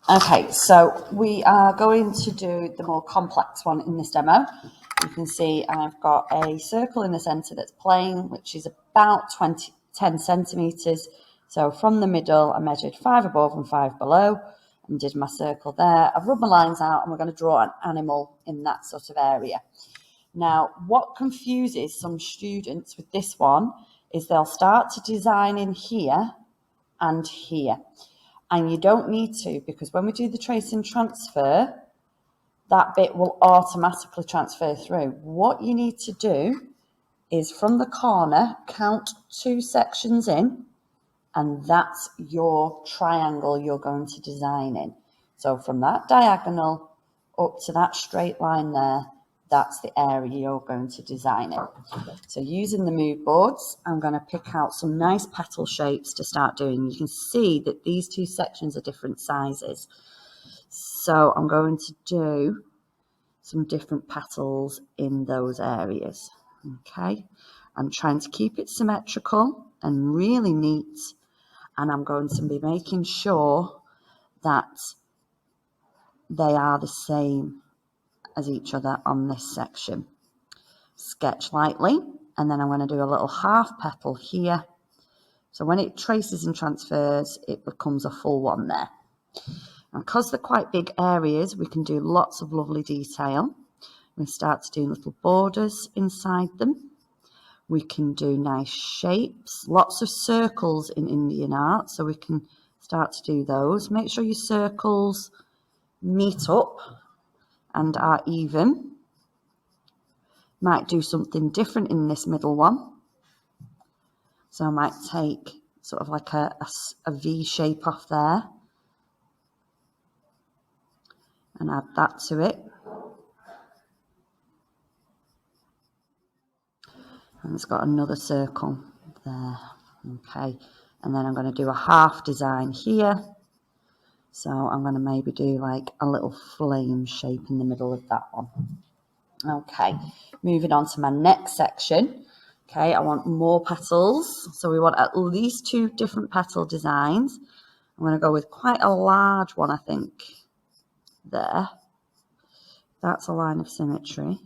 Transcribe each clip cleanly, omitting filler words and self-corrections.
Okay, so we are going to do the more complex one in this demo. You can see I've got a circle in the centre that's plain, which is about 10 centimetres. So from the middle, I measured 5 above and 5 below and did my circle there. I've rubbed my lines out and we're going to draw an animal in that sort of area. Now, what confuses some students with this one is they'll start to design in here and here. And you don't need to, because when we do the trace and transfer, that bit will automatically transfer through. What you need to do is from the corner, count 2 sections in, and that's your triangle you're going to design in. So from that diagonal up to that straight line there, that's the area you're going to design in. So using the move boards, I'm going to pick out some nice petal shapes to start doing. You can see that these 2 sections are different sizes. So I'm going to do some different petals in those areas. Okay, I'm trying to keep it symmetrical and really neat. And I'm going to be making sure that they are the same as each other on this section. Sketch lightly, and then I'm going to do a little half petal here. So when it traces and transfers, it becomes a full one there. And because they're quite big areas, we can do lots of lovely detail. We start to do little borders inside them. We can do nice shapes, lots of circles in Indian art, so we can start to do those. Make sure your circles meet up and are even. Might do something different in this middle one. So I might take sort of like a V shape off there and add that to it. And it's got another circle there. Okay, and then I'm going to do a half design here. So I'm going to maybe do like a little flame shape in the middle of that one. Okay, moving on to my next section. Okay, I want more petals. So we want at least 2 different petal designs. I'm going to go with quite a large one, I think, there. That's a line of symmetry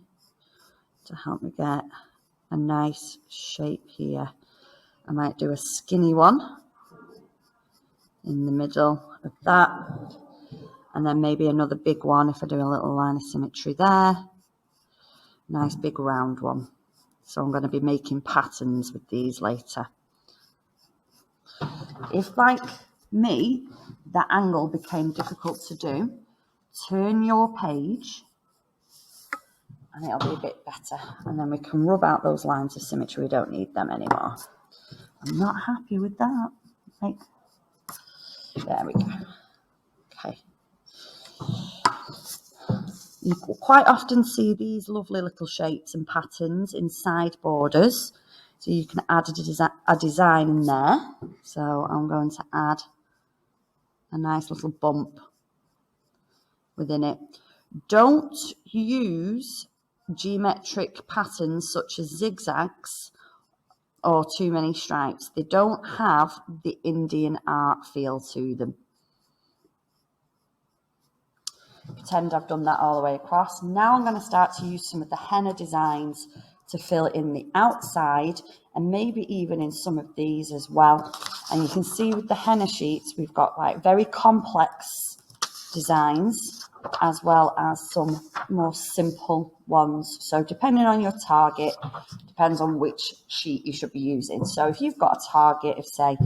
to help me get a nice shape here. I might do a skinny one in the middle of that. And then maybe another big one if I do a little line of symmetry there. Nice big round one. So I'm going to be making patterns with these later. If, like me, the angle became difficult to do, turn your page and it'll be a bit better. And then we can rub out those lines of symmetry. We don't need them anymore. I'm not happy with that. Like, there we go. Okay. You quite often see these lovely little shapes and patterns inside borders. So you can add a design in there. So I'm going to add a nice little bump within it. Don't use geometric patterns such as zigzags or too many stripes. They don't have the Indian art feel to them. Pretend I've done that all the way across. Now I'm going to start to use some of the henna designs to fill in the outside and maybe even in some of these as well. And you can see with the henna sheets, we've got like very complex designs as well as some more simple ones. So depending on your target, depends on which sheet you should be using. So if you've got a target of say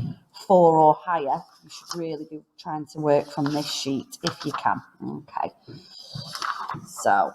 4 or higher, you should really be trying to work from this sheet if you can. Okay, so